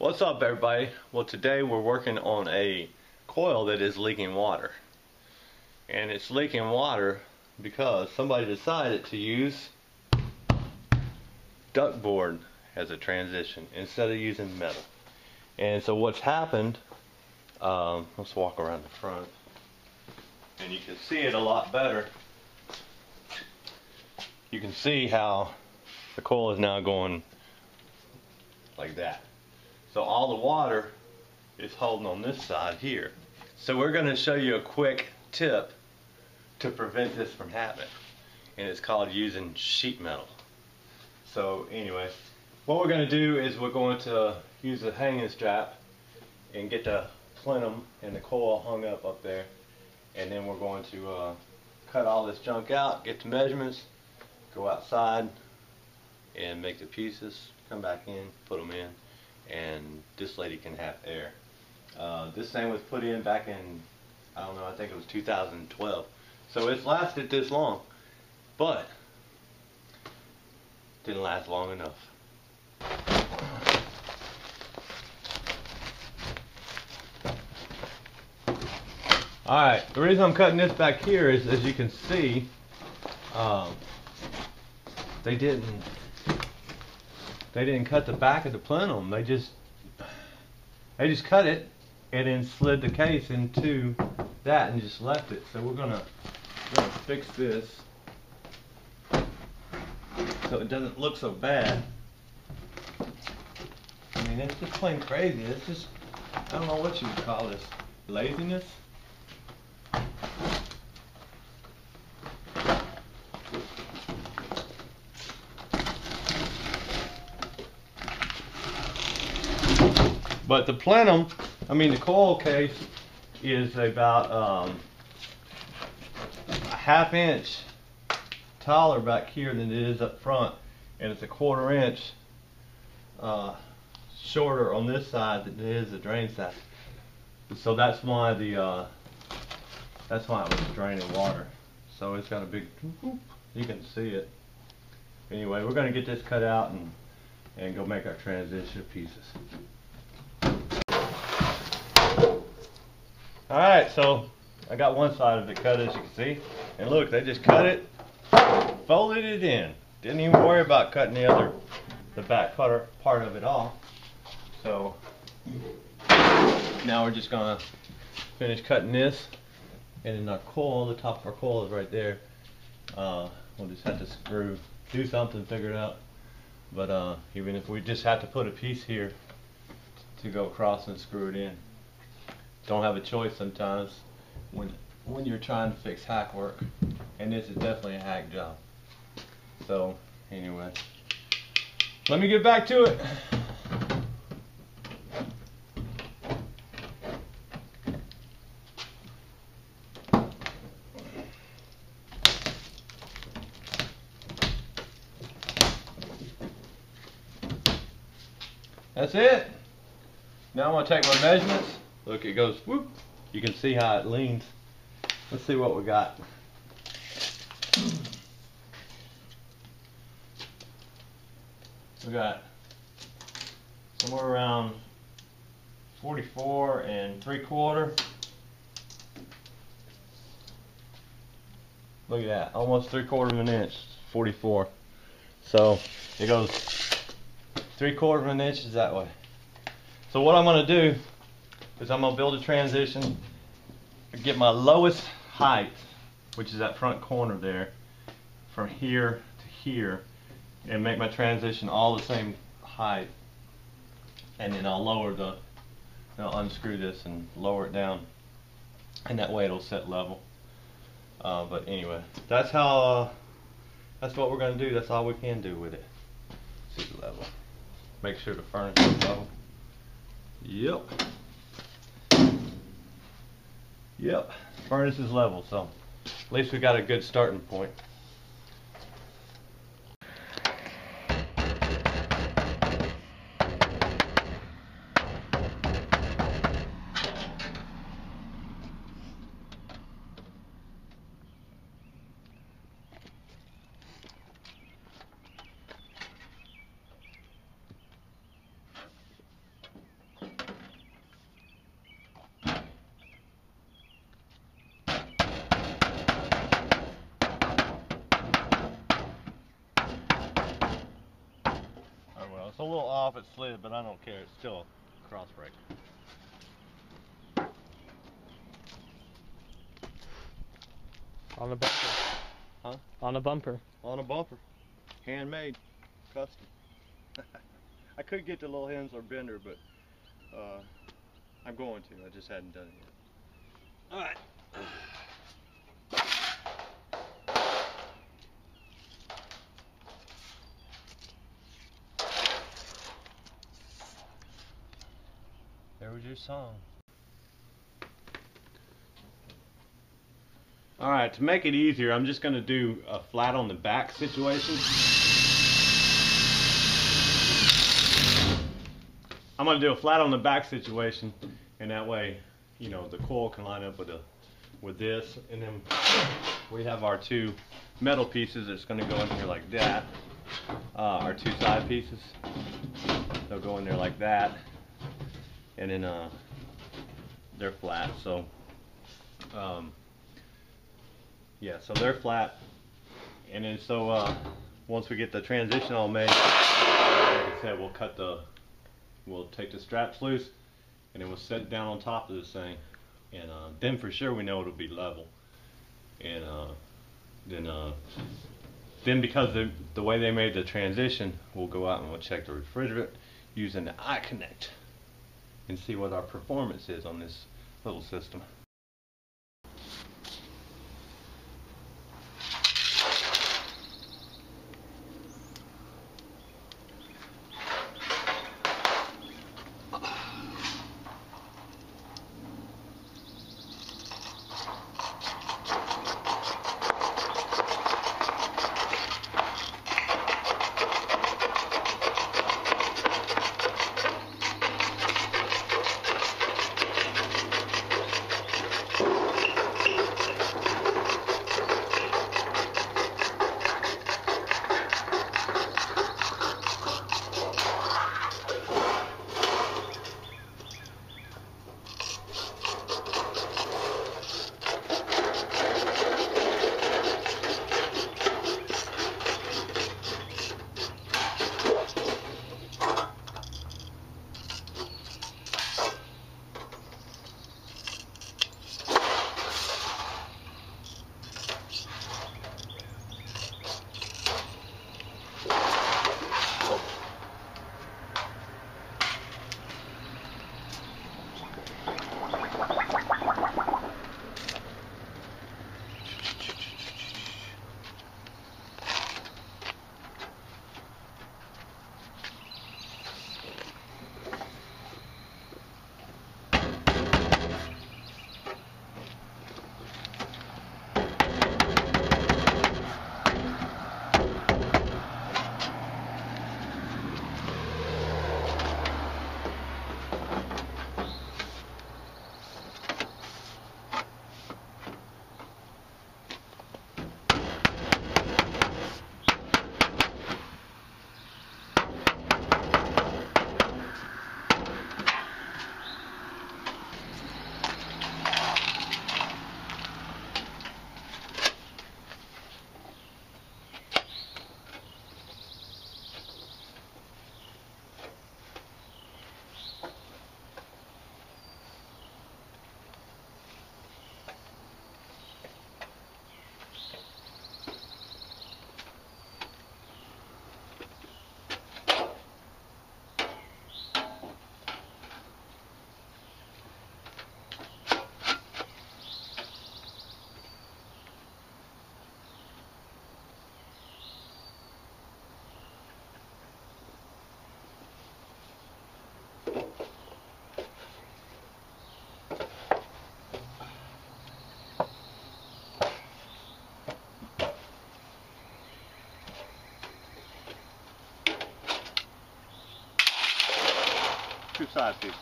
What's up, everybody? Well, today we're working on a coil that is leaking water, and it's leaking water because somebody decided to use ductboard as a transition instead of using metal. And so what's happened, let's walk around the front and you can see it a lot better. You can see how the coil is now going like that. So all the water is holding on this side here. So we're going to show you a quick tip to prevent this from happening, and it's called using sheet metal. So anyway, what we're going to do is we're going to use a hanging strap and get the plenum and the coil hung up there, and then we're going to cut all this junk out, get the measurements, go outside and make the pieces, come back in, put them in, and this lady can have air. This thing was put in back in, I don't know, I think it was 2012. So it's lasted this long, but didn't last long enough. Alright, the reason I'm cutting this back here is, as you can see, they didn't cut the back of the plenum. They just cut it and then slid the case into that and just left it. So we're gonna fix this so it doesn't look so bad. I mean, it's just plain crazy. It's just, I don't know what you would call this. Laziness? But the plenum, I mean the coil case, is about a ½ inch taller back here than it is up front, and it's a ¼ inch shorter on this side than it is the drain side. So that's why it was draining water. So it's got a big, you can see it. Anyway, we're going to get this cut out and go make our transition pieces. Alright, so I got one side of it cut, as you can see, and look, they just cut it, folded it in, didn't even worry about cutting the back part of it off. So now we're just gonna finish cutting this, and then our coil, the top of our coil is right there. We'll just have to do something, figure it out. But even if we just have to put a piece here to go across and screw it in. Don't have a choice sometimes when you're trying to fix hack work, and this is definitely a hack job. So anyway, let me get back to it. That's it. Now I'm going to take my measurements. Look, it goes whoop. You can see how it leans. Let's see what we got. We got somewhere around 44 3/4. Look at that, almost 3/4 of an inch, 44. So it goes 3/4 of an inch is that way. So what I'm going to do is I'm going to build a transition, get my lowest height, which is that front corner there, from here to here, and make my transition all the same height, and then I'll unscrew this and lower it down, and that way it'll set level. But anyway, that's what we're going to do. That's all we can do with it. See the level. Make sure the furnace is level. Yep, furnace is level, so at least we got a good starting point. it slid, but I don't care. It's still a cross brake. On a bumper. Huh? On a bumper. On a bumper. Handmade. Custom. I could get the little Hensler bender, but I'm going to. I just hadn't done it yet. Alright. There was your song. Alright, to make it easier, I'm just going to do a flat on the back situation. I'm going to do a flat on the back situation, and that way, you know, the coil can line up with this, and then we have our two metal pieces that's going to go in here like that. Our two side pieces, they'll go in there like that, and then they're flat. So yeah, so they're flat, and then so once we get the transition all made, like I said, we'll take the straps loose, and then we'll set it down on top of this thing, and then for sure we know it'll be level. And then because the way they made the transition, we'll go out and we'll check the refrigerant using the iConnect and see what our performance is on this little system. Two side pieces.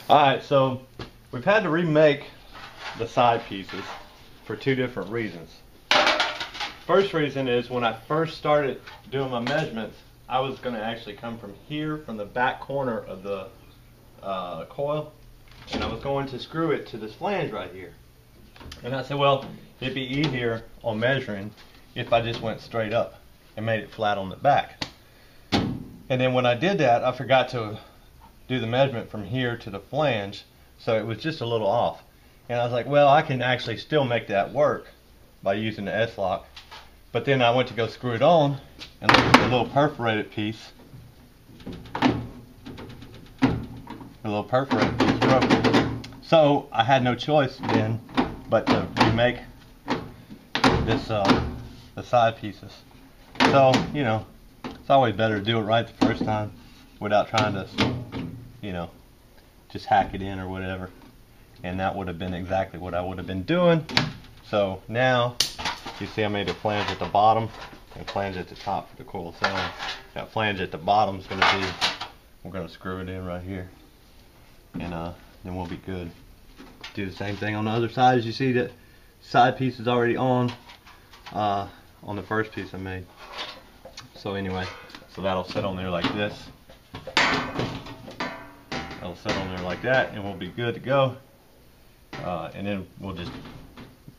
Alright, so we've had to remake the side pieces for two different reasons. First reason is when I first started doing my measurements, I was going to actually come from here, from the back corner of the coil, and I was going to screw it to this flange right here. And I said, well, it'd be easier on measuring if I just went straight up and made it flat on the back. And then when I did that, I forgot to do the measurement from here to the flange, so it was just a little off. And I was like, well, I can actually still make that work by using the S-lock. But then I went to go screw it on, and look at the little perforated piece. The little perforated piece broke. So I had no choice then but to remake this, the side pieces. So, you know, it's always better to do it right the first time without trying to, you know, just hack it in or whatever. And that would have been exactly what I would have been doing. So now, you see I made a flange at the bottom and flange at the top for the coil center. That flange at the bottom is going to be, we're going to screw it in right here. And then we'll be good. Do the same thing on the other side. As you see, that side piece is already on the first piece I made. So anyway, so that'll sit on there like this. That'll sit on there like that, and we'll be good to go. And then we'll just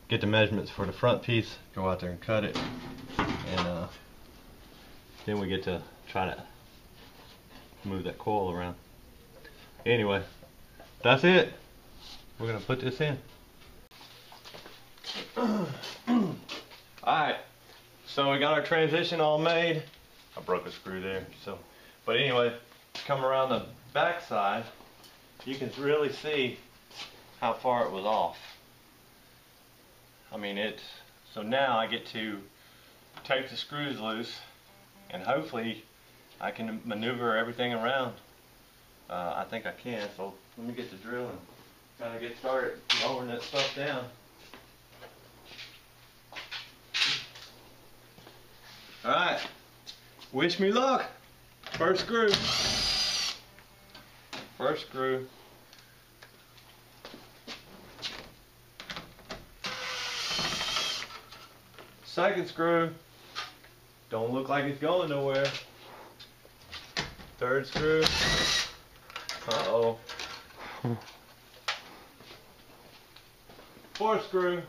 get the measurements for the front piece, go out there and cut it, and then we get to try to move that coil around. Anyway, that's it. We're gonna put this in. Alright, so we got our transition all made. I broke a screw there, so, but anyway, come around the back side, you can really see how far it was off. I mean, so now I get to take the screws loose, and hopefully I can maneuver everything around. I think I can, so let me get the drill and kind of get started lowering that stuff down. Alright, wish me luck. First screw. First screw. Second screw. Don't look like it's going nowhere. Third screw. Uh-oh. Fourth screw.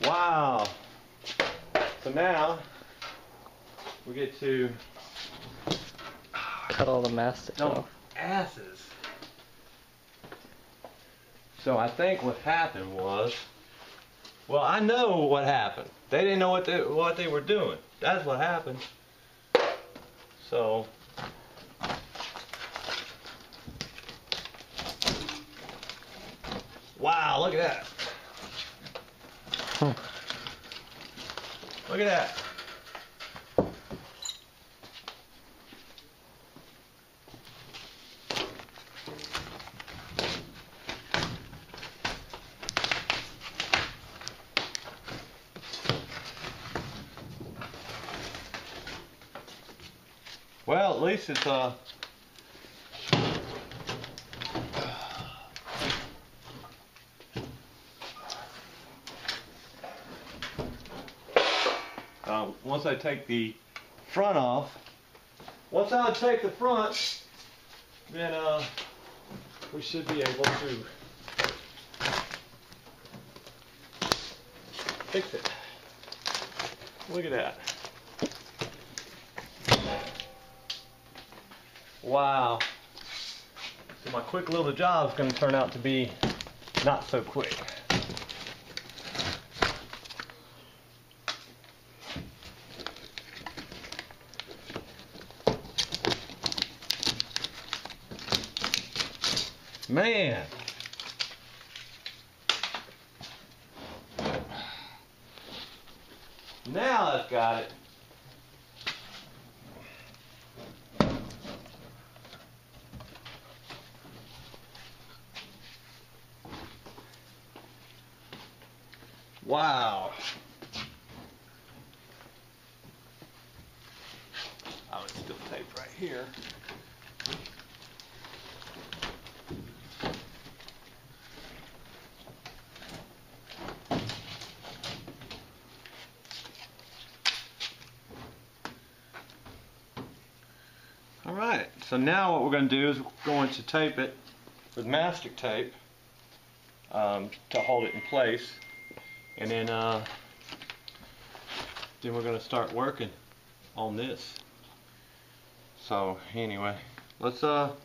Wow. So now we get to cut all the mastic off. Asses. So I think what happened was, well, I know what happened. They didn't know what they were doing. That's what happened. So wow, look at that. Look at that. Well, at least it's once I take the front off, once I take the front, then we should be able to fix it. Look at that. Wow. So my quick little job is going to turn out to be not so quick. Man. Now I've got it. Wow. I would still tape right here. Alright, so now what we're going to do is we're going to tape it with mastic tape to hold it in place, and then we're going to start working on this. So anyway, that's what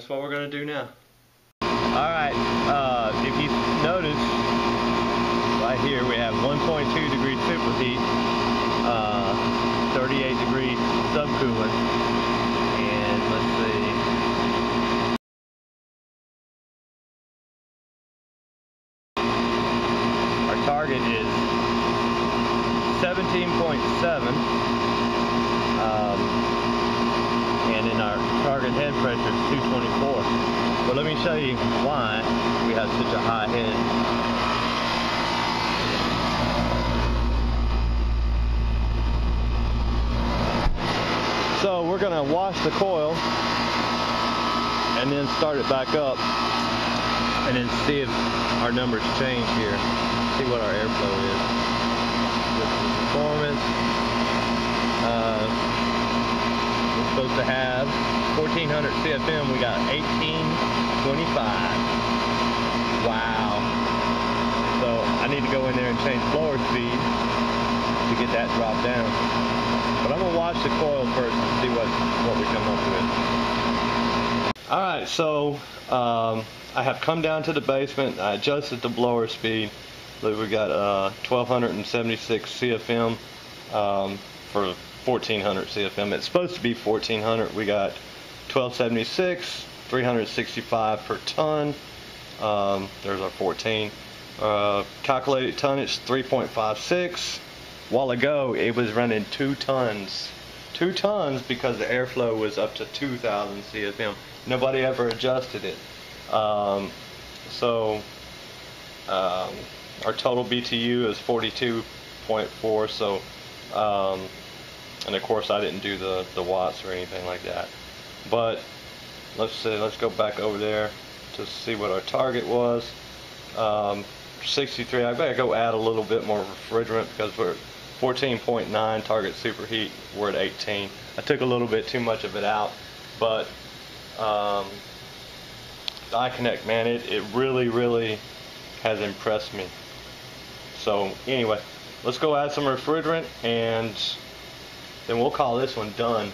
we're going to do now. Alright, if you notice, right here we have 1.2 degree superheat, 38 degree subcoolant, and let's see. Our target is 17.7, and then our target head pressure is 224. But let me show you why we have such a high head. So we're going to wash the coil and then start it back up and then see if our numbers change here. See what our airflow is. This is performance. We're supposed to have 1400 CFM. We got 1825. Wow. So I need to go in there and change blower speed to get that dropped down. But I'm going to wash the coil first and see what we come up with. Alright, so I have come down to the basement. I adjusted the blower speed. Look, we got 1276 CFM for 1400 CFM. It's supposed to be 1400. We got 1276, 365 per ton. There's our 14. Calculated tonnage 3.56. While ago it was running 2 tons. 2 tons because the airflow was up to 2000 CFM. Nobody ever adjusted it. Our total BTU is 42.4. So, and of course I didn't do the watts or anything like that. But let's go back over there to see what our target was. 63. I better go add a little bit more refrigerant because we're 14.9 target superheat. We're at 18. I took a little bit too much of it out, but the iConnect, man, it really has impressed me. So anyway, let's go add some refrigerant and then we'll call this one done.